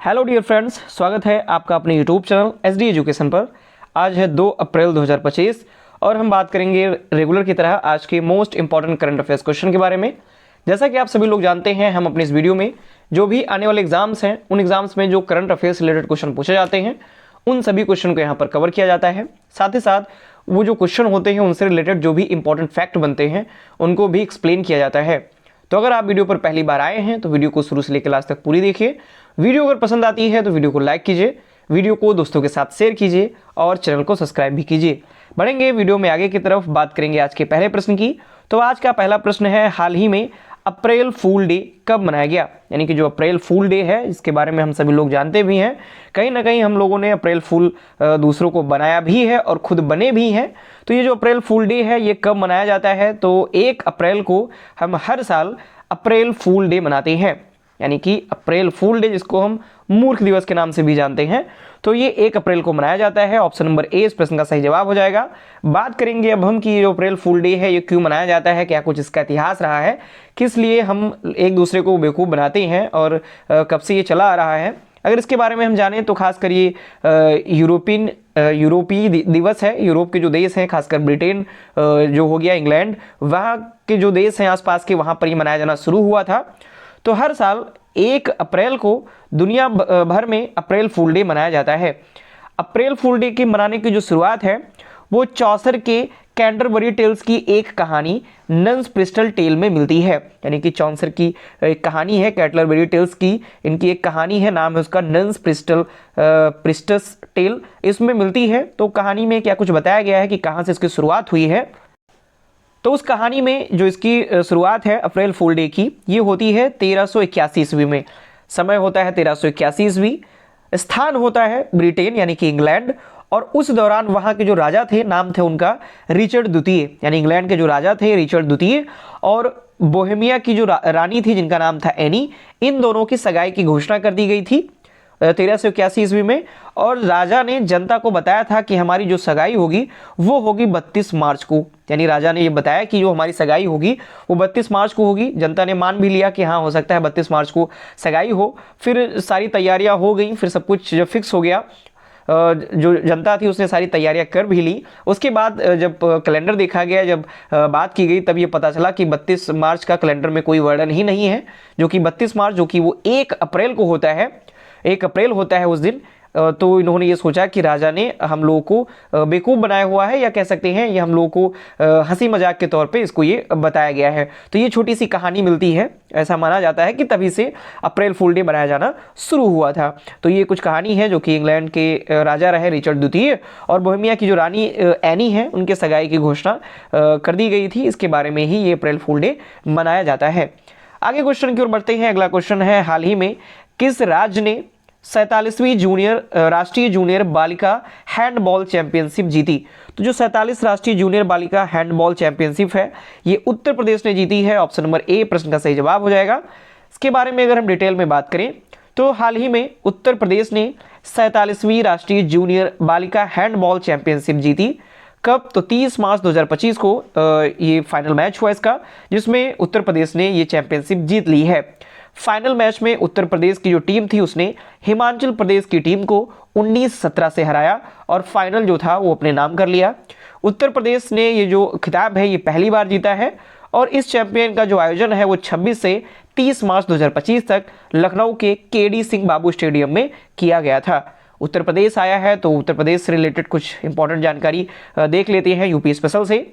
Hello dear friends, स्वागत है आपका अपने यूट्यूब चैनल SD एजुकेशन पर। आज है 2 अप्रैल 2025 और हम बात करेंगे रेगुलर की तरह आज के most important current affairs question के बारे में। जैसा कि आप सभी लोग जानते हैं, हम अपने इस वीडियो में जो भी आने वाले एग्जाम्स हैं उन एग्जाम्स में जो करंट अफेयर्स रिलेटेड क्वेश्चन पूछे जाते हैं उन सभी क्वेश्चन को यहाँ पर कवर किया जाता है। साथ ही साथ वो जो क्वेश्चन होते हैं उनसे रिलेटेड जो भी इंपॉर्टेंट फैक्ट बनते हैं उनको भी एक्सप्लेन किया जाता है। तो अगर आप वीडियो पर पहली बार आए हैं तो वीडियो को शुरू से लेकर लास्ट तक पूरी देखिए। वीडियो अगर पसंद आती है तो वीडियो को लाइक कीजिए, वीडियो को दोस्तों के साथ शेयर कीजिए और चैनल को सब्सक्राइब भी कीजिए। बढ़ेंगे वीडियो में आगे की तरफ, बात करेंगे आज के पहले प्रश्न की। तो आज का पहला प्रश्न है, हाल ही में अप्रैल फूल डे कब मनाया गया? यानी कि जो अप्रैल फूल डे है इसके बारे में हम सभी लोग जानते भी हैं। कहीं ना कहीं हम लोगों ने अप्रैल फूल दूसरों को बनाया भी है और खुद बने भी हैं। तो ये जो अप्रैल फूल डे है ये कब मनाया जाता है? तो 1 अप्रैल को हम हर साल अप्रैल फूल डे मनाते हैं। यानी कि अप्रैल फूल डे, जिसको हम मूर्ख दिवस के नाम से भी जानते हैं, तो ये 1 अप्रैल को मनाया जाता है। ऑप्शन नंबर ए इस प्रश्न का सही जवाब हो जाएगा। बात करेंगे अब हम कि जो अप्रैल फूल डे है ये क्यों मनाया जाता है, क्या कुछ इसका इतिहास रहा है, किस लिए हम एक दूसरे को बेवकूफ़ बनाते हैं और कब से ये चला आ रहा है। अगर इसके बारे में हम जानें तो खास कर ये यूरोपीय दिवस है। यूरोप के जो देश हैं, खासकर ब्रिटेन जो हो गया, इंग्लैंड, वहाँ के जो देश हैं आसपास के, वहाँ पर ये मनाया जाना शुरू हुआ था। तो हर साल 1 अप्रैल को दुनिया भर में अप्रैल फूल डे मनाया जाता है। अप्रैल फूल डे के मनाने की जो शुरुआत है वो चौसर के कैंटरबरी टेल्स की एक कहानी नन्स प्रिस्टल टेल में मिलती है। यानी कि चौसर की एक कहानी है, कैंटरबरी टेल्स की, इनकी एक कहानी है, नाम है उसका नन्स प्रिस्टस टेल, इसमें मिलती है। तो कहानी में क्या कुछ बताया गया है कि कहाँ से इसकी शुरुआत हुई है। तो उस कहानी में जो इसकी शुरुआत है अप्रैल फूल डे की, ये होती है 1381 ईस्वी में। समय होता है 1381 ईस्वी, स्थान होता है ब्रिटेन यानी कि इंग्लैंड, और उस दौरान वहाँ के जो राजा थे, नाम थे उनका रिचर्ड द्वितीय। यानी इंग्लैंड के जो राजा थे रिचर्ड द्वितीय और बोहेमिया की जो रानी थी जिनका नाम था एनी, इन दोनों की सगाई की घोषणा कर दी गई थी 1381 ईस्वी में। और राजा ने जनता को बताया था कि हमारी जो सगाई होगी वो होगी 32 मार्च को। यानी राजा ने ये बताया कि जो हमारी सगाई होगी वो 32 मार्च को होगी। जनता ने मान भी लिया कि हाँ, हो सकता है 32 मार्च को सगाई हो। फिर सारी तैयारियां हो गई, फिर सब कुछ जब फिक्स हो गया, जो जनता थी उसने सारी तैयारियां कर भी ली। उसके बाद जब कैलेंडर देखा गया, जब बात की गई, तब ये पता चला कि 32 मार्च का कैलेंडर में कोई वर्णन ही नहीं है, जो कि 32 मार्च जो कि वो 1 अप्रैल को होता है, 1 अप्रैल होता है उस दिन। तो इन्होंने ये सोचा कि राजा ने हम लोगों को बेवकूफ़ बनाया हुआ है, या कह सकते हैं ये हम लोगों को हंसी मजाक के तौर पे इसको ये बताया गया है। तो ये छोटी सी कहानी मिलती है। ऐसा माना जाता है कि तभी से अप्रैल फूल डे मनाया जाना शुरू हुआ था। तो ये कुछ कहानी है जो कि इंग्लैंड के राजा रहे रिचर्ड द्वितीय और बोहेमिया की जो रानी एनी है उनके सगाई की घोषणा कर दी गई थी। इसके बारे में ही ये अप्रैल फूल डे मनाया जाता है। आगे क्वेश्चन की ओर बढ़ते हैं। अगला क्वेश्चन है, हाल ही में किस राज्य ने 47वीं राष्ट्रीय जूनियर बालिका हैंडबॉल चैंपियनशिप जीती? तो जो 47 राष्ट्रीय जूनियर बालिका हैंडबॉल चैंपियनशिप है ये उत्तर प्रदेश ने जीती है। ऑप्शन नंबर ए प्रश्न का सही जवाब हो जाएगा। इसके बारे में अगर हम डिटेल में बात करें तो हाल ही में उत्तर प्रदेश ने 47वीं राष्ट्रीय जूनियर बालिका हैंडबॉल चैंपियनशिप जीती। कब? तो 30 मार्च 2025 को ये फाइनल मैच हुआ इसका, जिसमें उत्तर प्रदेश ने ये चैंपियनशिप जीत ली है। फाइनल मैच में उत्तर प्रदेश की जो टीम थी उसने हिमाचल प्रदेश की टीम को 19-17 से हराया और फाइनल जो था वो अपने नाम कर लिया। उत्तर प्रदेश ने ये जो खिताब है ये पहली बार जीता है और इस चैंपियन का जो आयोजन है वो 26 से 30 मार्च 2025 तक लखनऊ के केडी सिंह बाबू स्टेडियम में किया गया था। उत्तर प्रदेश आया है तो उत्तर प्रदेश से रिलेटेड कुछ इंपॉर्टेंट जानकारी देख लेते हैं यूपी स्पेशल से।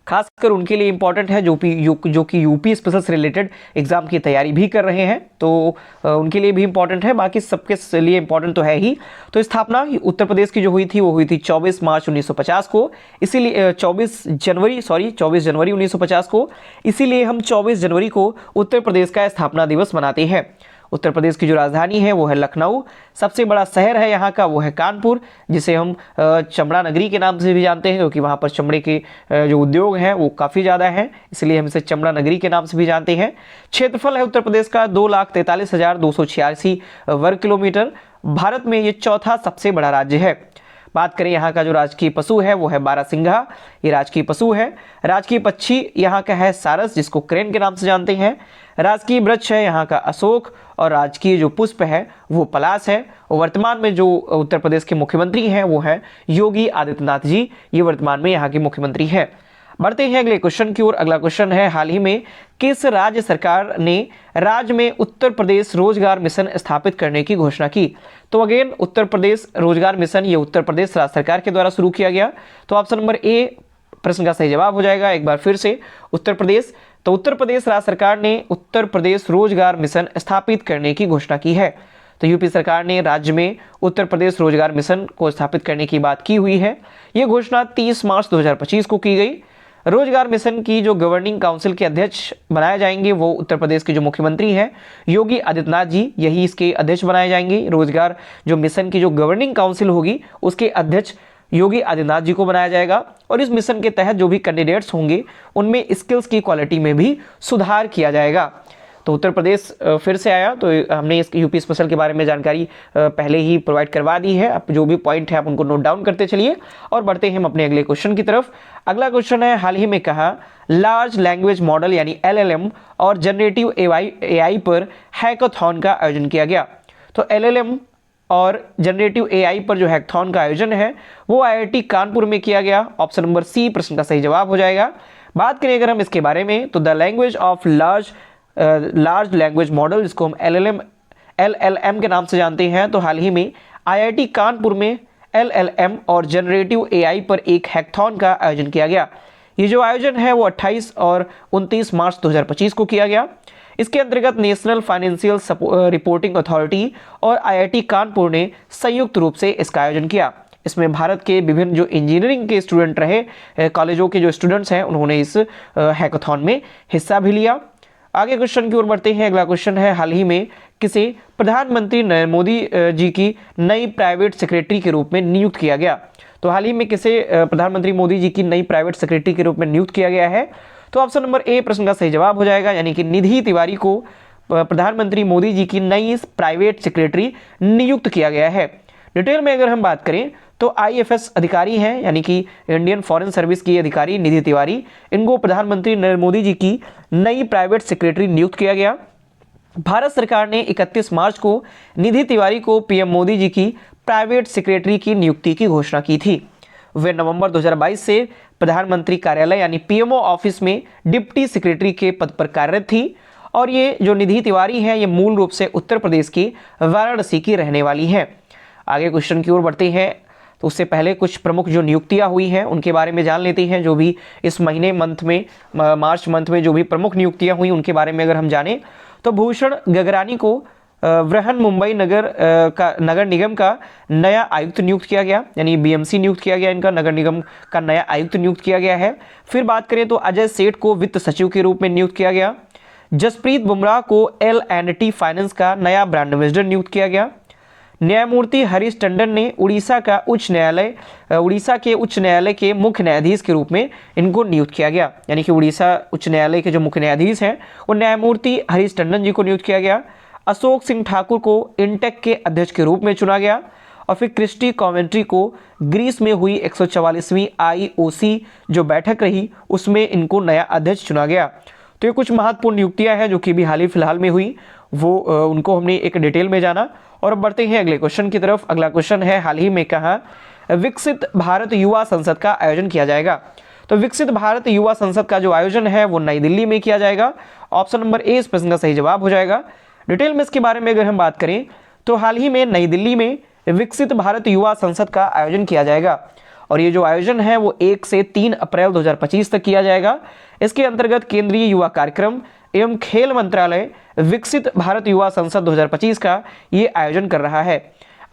खासकर उनके लिए इंपॉर्टेंट है जो कि यूपी स्पेशल से रिलेटेड एग्जाम की तैयारी भी कर रहे हैं, तो उनके लिए भी इंपॉर्टेंट है, बाकी सबके लिए इंपॉर्टेंट तो है ही। तो स्थापना उत्तर प्रदेश की जो हुई थी वो हुई थी 24 मार्च 1950 को, इसीलिए 24 जनवरी 1950 को, इसीलिए हम 24 जनवरी को उत्तर प्रदेश का स्थापना दिवस मनाते हैं। उत्तर प्रदेश की जो राजधानी है वो है लखनऊ, सबसे बड़ा शहर है यहाँ का वो है कानपुर, जिसे हम चमड़ा नगरी के नाम से भी जानते हैं, क्योंकि वहाँ पर चमड़े के जो उद्योग हैं वो काफ़ी ज़्यादा हैं, इसलिए हम इसे चमड़ा नगरी के नाम से भी जानते हैं। क्षेत्रफल है उत्तर प्रदेश का 2,43,286 वर्ग किलोमीटर। भारत में ये चौथा सबसे बड़ा राज्य है। बात करें यहाँ का जो राजकीय पशु है वो है बारहसिंघा, ये राजकीय पशु है। राजकीय पक्षी यहाँ का है सारस, जिसको क्रेन के नाम से जानते हैं। राजकीय वृक्ष है यहाँ का अशोक, और राजकीय जो पुष्प है वो पलाश है। और वर्तमान में जो उत्तर प्रदेश के मुख्यमंत्री हैं वो है योगी आदित्यनाथ जी, ये वर्तमान में यहाँ के मुख्यमंत्री हैं। बढ़ते हैं अगले क्वेश्चन की ओर। अगला क्वेश्चन है, हाल ही में किस राज्य सरकार ने राज्य में उत्तर प्रदेश रोजगार मिशन स्थापित करने की घोषणा की? तो अगेन उत्तर प्रदेश रोजगार मिशन ये उत्तर प्रदेश राज्य सरकार के द्वारा शुरू किया गया। तो ऑप्शन नंबर ए प्रश्न का सही जवाब हो जाएगा। एक बार फिर से उत्तर प्रदेश, तो उत्तर प्रदेश राज्य सरकार ने उत्तर प्रदेश रोजगार मिशन स्थापित करने की घोषणा की है। तो यूपी सरकार ने राज्य में उत्तर प्रदेश रोजगार मिशन को स्थापित करने की बात की हुई है। ये घोषणा 30 मार्च 2025 को की गई। रोजगार मिशन की जो गवर्निंग काउंसिल के अध्यक्ष बनाए जाएंगे वो उत्तर प्रदेश के जो मुख्यमंत्री हैं योगी आदित्यनाथ जी, यही इसके अध्यक्ष बनाए जाएंगे। रोजगार जो मिशन की जो गवर्निंग काउंसिल होगी उसके अध्यक्ष योगी आदित्यनाथ जी को बनाया जाएगा। और इस मिशन के तहत जो भी कैंडिडेट्स होंगे उनमें स्किल्स की क्वालिटी में भी सुधार किया जाएगा। तो उत्तर प्रदेश फिर से आया, तो हमने इस यूपी स्पेशल के बारे में जानकारी पहले ही प्रोवाइड करवा दी है। अब जो भी पॉइंट है आप उनको नोट डाउन करते चलिए और बढ़ते हैं हम अपने अगले क्वेश्चन की तरफ। अगला क्वेश्चन है, हाल ही में कहा लार्ज लैंग्वेज मॉडल यानी LLM और जनरेटिव AI पर हैकाथॉन का आयोजन किया गया। तो LLM और जनरेटिव AI पर जो हैकाथॉन का आयोजन है वो IIT कानपुर में किया गया। ऑप्शन नंबर सी प्रश्न का सही जवाब हो जाएगा। बात करें अगर हम इसके बारे में, तो the language of large language model, जिसको हम LLM के नाम से जानते हैं, तो हाल ही में IIT कानपुर में LLM और जनरेटिव AI पर एक हैकाथॉन का आयोजन किया गया। ये जो आयोजन है वो 28 और 29 मार्च 2025 को किया गया। इसके अंतर्गत नेशनल फाइनेंशियल रिपोर्टिंग अथॉरिटी और IIT कानपुर ने संयुक्त रूप से इसका आयोजन किया। इसमें भारत के विभिन्न जो इंजीनियरिंग के स्टूडेंट रहे, कॉलेजों के जो स्टूडेंट्स हैं, उन्होंने इस हैकाथॉन में हिस्सा भी लिया। आगे क्वेश्चन की ओर बढ़ते हैं। अगला क्वेश्चन है, हाल ही में किसे प्रधानमंत्री नरेंद्र मोदी जी की नई प्राइवेट सेक्रेटरी के रूप में नियुक्त किया गया? तो हाल ही में किसे प्रधानमंत्री मोदी जी की नई प्राइवेट सेक्रेटरी के रूप में नियुक्त किया गया है? तो ऑप्शन नंबर ए प्रश्न का सही जवाब हो जाएगा, यानी कि निधि तिवारी को प्रधानमंत्री मोदी जी की नई प्राइवेट सेक्रेटरी नियुक्त किया गया है। डिटेल में अगर हम बात करें तो IFS अधिकारी हैं, यानी कि इंडियन फॉरेन सर्विस की अधिकारी निधि तिवारी, इनको प्रधानमंत्री नरेंद्र मोदी जी की नई प्राइवेट सेक्रेटरी नियुक्त किया गया। भारत सरकार ने 31 मार्च को निधि तिवारी को PM मोदी जी की प्राइवेट सेक्रेटरी की नियुक्ति की घोषणा की थी। वे नवंबर 2022 से प्रधानमंत्री कार्यालय यानी PMO ऑफिस में डिप्टी सेक्रेटरी के पद पर कार्यरत थी। और ये जो निधि तिवारी हैं ये मूल रूप से उत्तर प्रदेश की वाराणसी की रहने वाली हैं। आगे क्वेश्चन की ओर बढ़ते हैं, तो उससे पहले कुछ प्रमुख जो नियुक्तियां हुई हैं उनके बारे में जान लेते हैं। जो भी इस महीने मार्च मंथ में जो भी प्रमुख नियुक्तियां हुई उनके बारे में अगर हम जानें, तो भूषण गगरानी को बृहन मुंबई नगर निगम का नया आयुक्त नियुक्त किया गया, यानी BMC नियुक्त किया गया, इनका नगर निगम का नया आयुक्त नियुक्त किया गया है। फिर बात करें तो अजय सेठ को वित्त सचिव के रूप में नियुक्त किया गया। जसप्रीत बुमराह को L&T फाइनेंस का नया ब्रांड एम्बेसडर नियुक्त किया गया। न्यायमूर्ति हरीश टंडन ने उड़ीसा के उच्च न्यायालय के मुख्य न्यायाधीश के रूप में इनको नियुक्त किया गया, यानी कि उड़ीसा उच्च न्यायालय के जो मुख्य न्यायाधीश हैं वो न्यायमूर्ति हरीश टंडन जी को नियुक्त किया गया। अशोक सिंह ठाकुर को इंटेक के अध्यक्ष के रूप में चुना गया। और फिर क्रिस्टी कॉवेंट्री को ग्रीस में हुई 144वीं IOC जो बैठक रही उसमें इनको नया अध्यक्ष चुना गया। तो ये कुछ महत्वपूर्ण नियुक्तियां हैं जो कि भी हाल ही फिलहाल में हुई, वो उनको हमने एक डिटेल में जाना। और अब बढ़ते हैं अगले क्वेश्चन की तरफ। अगला क्वेश्चन है, हाल ही में कहा विकसित भारत युवा संसद का आयोजन किया जाएगा? तो विकसित भारत युवा संसद का जो आयोजन है वो नई दिल्ली में किया जाएगा। ऑप्शन नंबर ए इस प्रश्न का सही जवाब हो जाएगा। डिटेल में इसके बारे में अगर हम बात करें तो हाल ही में नई दिल्ली में विकसित भारत युवा संसद का आयोजन किया जाएगा। और ये जो आयोजन है वो 1 से 3 अप्रैल 2025 तक किया जाएगा। इसके अंतर्गत केंद्रीय युवा कार्यक्रम एवं खेल मंत्रालय विकसित भारत युवा संसद 2025 का ये आयोजन कर रहा है।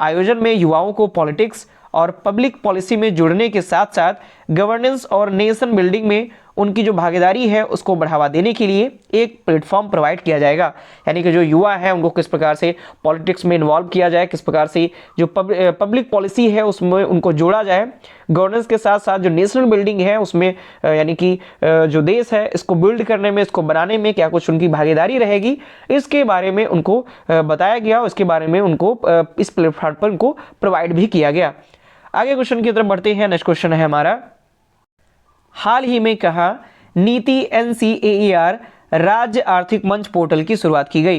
आयोजन में युवाओं को पॉलिटिक्स और पब्लिक पॉलिसी में जुड़ने के साथ साथ गवर्नेंस और नेशन बिल्डिंग में उनकी जो भागीदारी है उसको बढ़ावा देने के लिए एक प्लेटफॉर्म प्रोवाइड किया जाएगा। यानी कि जो युवा हैं उनको किस प्रकार से पॉलिटिक्स में इन्वॉल्व किया जाए, किस प्रकार से जो पब्लिक पॉलिसी है उसमें उनको जोड़ा जाए, गवर्नेंस के साथ साथ जो नेशनल बिल्डिंग है उसमें यानी कि जो देश है इसको बिल्ड करने में, इसको बनाने में क्या कुछ उनकी भागीदारी रहेगी, इसके बारे में उनको बताया गया। इसके बारे में उनको इस प्लेटफॉर्म पर उनको प्रोवाइड भी किया गया। आगे क्वेश्चन की तरफ बढ़ते हैं। नेक्स्ट क्वेश्चन है हमारा, हाल ही में कहा नीति NCAER राज्य आर्थिक मंच पोर्टल की शुरुआत की गई।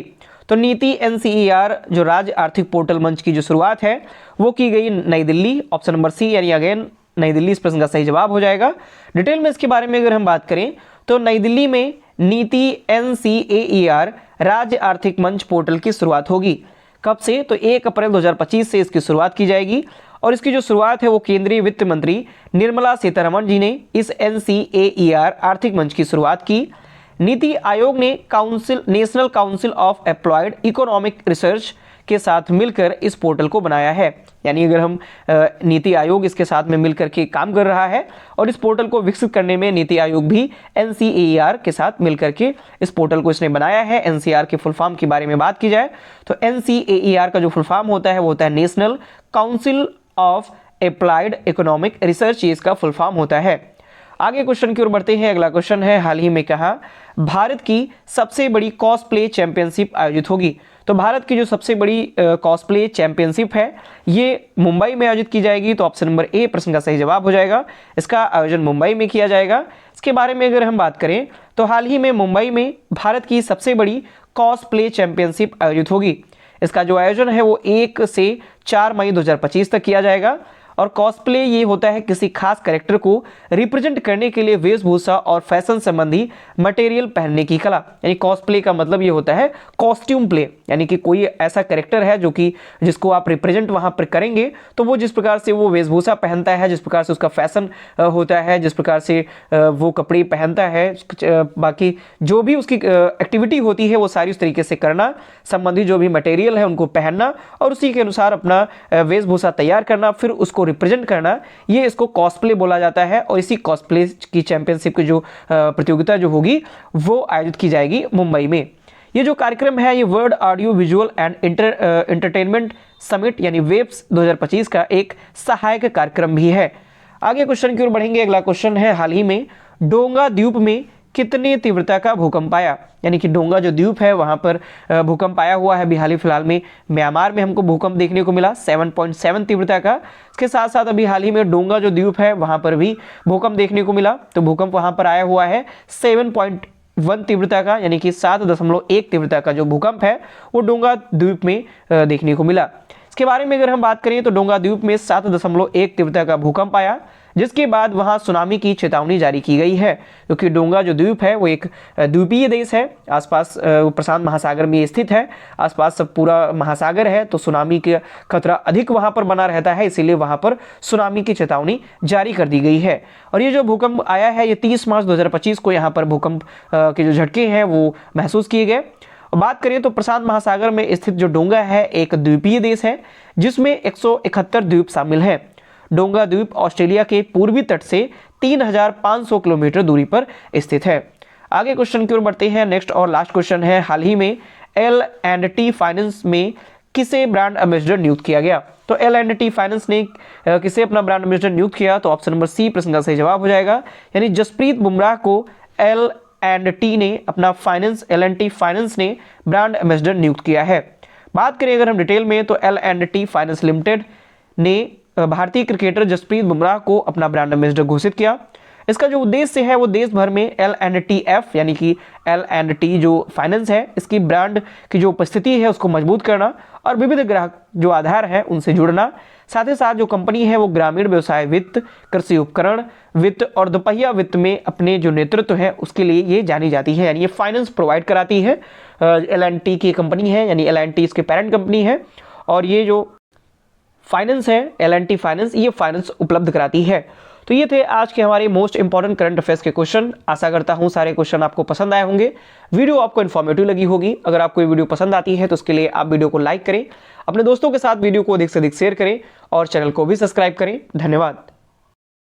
तो नीति NCAER जो राज्य आर्थिक पोर्टल मंच की जो शुरुआत है वो की गई नई दिल्ली। ऑप्शन नंबर सी यानी अगेन नई दिल्ली इस प्रश्न का सही जवाब हो जाएगा। डिटेल में इसके बारे में अगर हम बात करें तो नई दिल्ली में नीति NCAER राज्य आर्थिक मंच पोर्टल की शुरुआत होगी। कब से? तो 1 अप्रैल 2025 से इसकी शुरुआत की जाएगी और इसकी जो शुरुआत है वो केंद्रीय वित्त मंत्री निर्मला सीतारमण जी ने इस NCAER आर्थिक मंच की शुरुआत की। नीति आयोग ने national council of applied economic research के साथ मिलकर इस पोर्टल को बनाया है। यानी अगर हम नीति आयोग इसके साथ में मिलकर के काम कर रहा है और इस पोर्टल को विकसित करने में नीति आयोग भी NCAER के साथ मिलकर के इस पोर्टल को इसने बनाया है। NCAER के फुल फॉर्म के बारे में बात की जाए तो NCAER का जो फुल फॉर्म होता है वो होता है national council of applied economic research, ये इसका फुल फॉर्म होता है। आगे क्वेश्चन की ओर बढ़ते हैं। अगला क्वेश्चन है, हाल ही में कहा भारत की सबसे बड़ी कॉस्प्ले चैंपियनशिप आयोजित होगी। तो भारत की जो सबसे बड़ी कॉस्प्ले चैंपियनशिप है ये मुंबई में आयोजित की जाएगी। तो ऑप्शन नंबर ए प्रश्न का सही जवाब हो जाएगा। इसका आयोजन मुंबई में किया जाएगा। इसके बारे में अगर हम बात करें तो हाल ही में मुंबई में भारत की सबसे बड़ी कॉस्प्ले चैंपियनशिप आयोजित होगी। इसका जो आयोजन है वो 1 से 4 मई 2025 तक किया जाएगा। और कॉस्प्ले ये होता है किसी खास कैरेक्टर को रिप्रेजेंट करने के लिए वेशभूषा और फैशन संबंधी मटेरियल पहनने की कला। यानी कॉस्प्ले का मतलब ये होता है कॉस्ट्यूम प्ले, यानी कि कोई ऐसा कैरेक्टर है जो कि जिसको आप रिप्रेजेंट वहां पर करेंगे तो वो जिस प्रकार से वो वेशभूषा पहनता है, जिस प्रकार से उसका फैशन होता है, जिस प्रकार से वो कपड़े पहनता है, बाकी जो भी उसकी एक्टिविटी होती है वो सारी उस तरीके से करना, संबंधी जो भी मटेरियल है उनको पहनना और उसी के अनुसार अपना वेशभूषा तैयार करना, फिर उसको रिप्रेजेंट करना, ये इसको कॉस्प्ले बोला जाता है। और इसी कॉस्प्ले की चैंपियनशिप की जो प्रतियोगिता जो होगी वो आयोजित की जाएगी मुंबई में। ये जो कार्यक्रम है ये world audio visual and entertainment summit यानी वेब्स 2025 का एक सहायक कार्यक्रम भी है। आगे क्वेश्चन की ओर बढ़ेंगे। अगला क्वेश्चन है, हाल ही में डोंगा द्वीप में कितनी तीव्रता का भूकंप आया। यानी कि डोंगा जो द्वीप है वहां पर भूकंप आया हुआ है। अभी हाल ही फिलहाल में म्यांमार में हमको भूकंप देखने को मिला 7.7 तीव्रता का। इसके साथ साथ अभी हाल ही में डोंगा जो द्वीप है वहां पर भी भूकंप देखने को मिला। तो भूकंप वहां पर आया हुआ है 7.1 तीव्रता का, यानी कि 7.1 तीव्रता का जो भूकंप है वो डोंगा द्वीप में देखने को मिला। इसके बारे में अगर हम बात करें तो डोंगा द्वीप में 7.1 तीव्रता का भूकंप आया, जिसके बाद वहां सुनामी की चेतावनी जारी की गई है। क्योंकि डोंगा जो द्वीप है वो एक द्वीपीय देश है, आसपास प्रशांत महासागर में स्थित है, आसपास सब पूरा महासागर है, तो सुनामी का खतरा अधिक वहां पर बना रहता है, इसीलिए वहां पर सुनामी की चेतावनी जारी कर दी गई है। और ये जो भूकंप आया है ये 30 मार्च 2025 को यहाँ पर भूकंप के जो झटके हैं वो महसूस किए गए। बात करें तो प्रशांत महासागर में स्थित जो डोंगा है एक द्वीपीय देश है जिसमें 171 द्वीप शामिल हैं। डोंगा द्वीप ऑस्ट्रेलिया के पूर्वी तट से 3500 किलोमीटर दूरी पर स्थित है। आगे क्वेश्चन की ओर बढ़ते हैं। नेक्स्ट और लास्ट क्वेश्चन है, हाल ही में L&T फाइनेंस में किसे ब्रांड एम्बेसडर नियुक्त किया गया। तो L&T फाइनेंस ने किसे अपना ब्रांड एम्बेसडर नियुक्त किया। तो ऑप्शन नंबर सी प्रश्न का सही जवाब हो जाएगा। यानी जसप्रीत बुमराह को L&T ने अपना L&T फाइनेंस ने ब्रांड एम्बेसडर नियुक्त किया है। बात करें अगर हम डिटेल में तो L&T फाइनेंस लिमिटेड ने भारतीय क्रिकेटर जसप्रीत बुमराह को अपना ब्रांड एम्बेसडर घोषित किया। इसका जो उद्देश्य है वो देश भर में L&TF यानी कि L&T जो फाइनेंस है इसकी ब्रांड की जो उपस्थिति है उसको मजबूत करना और विविध ग्राहक जो आधार है उनसे जुड़ना। साथ ही साथ जो कंपनी है वो ग्रामीण व्यवसाय वित्त, कृषि उपकरण वित्त और दोपहिया वित्त में अपने जो नेतृत्व है उसके लिए ये जानी जाती है, यानी ये फाइनेंस प्रोवाइड कराती है। L&T की कंपनी है, यानी L&T इसके पेरेंट कंपनी है और ये जो फाइनेंस है L&T फाइनेंस ये फाइनेंस उपलब्ध कराती है। तो ये थे आज के हमारे मोस्ट इंपॉर्टेंट करंट अफेयर्स के क्वेश्चन। आशा करता हूँ सारे क्वेश्चन आपको पसंद आए होंगे, वीडियो आपको इन्फॉर्मेटिव लगी होगी। अगर आपको ये वीडियो पसंद आती है तो उसके लिए आप वीडियो को लाइक करें, अपने दोस्तों के साथ वीडियो को अधिक से अधिक शेयर करें और चैनल को भी सब्सक्राइब करें। धन्यवाद।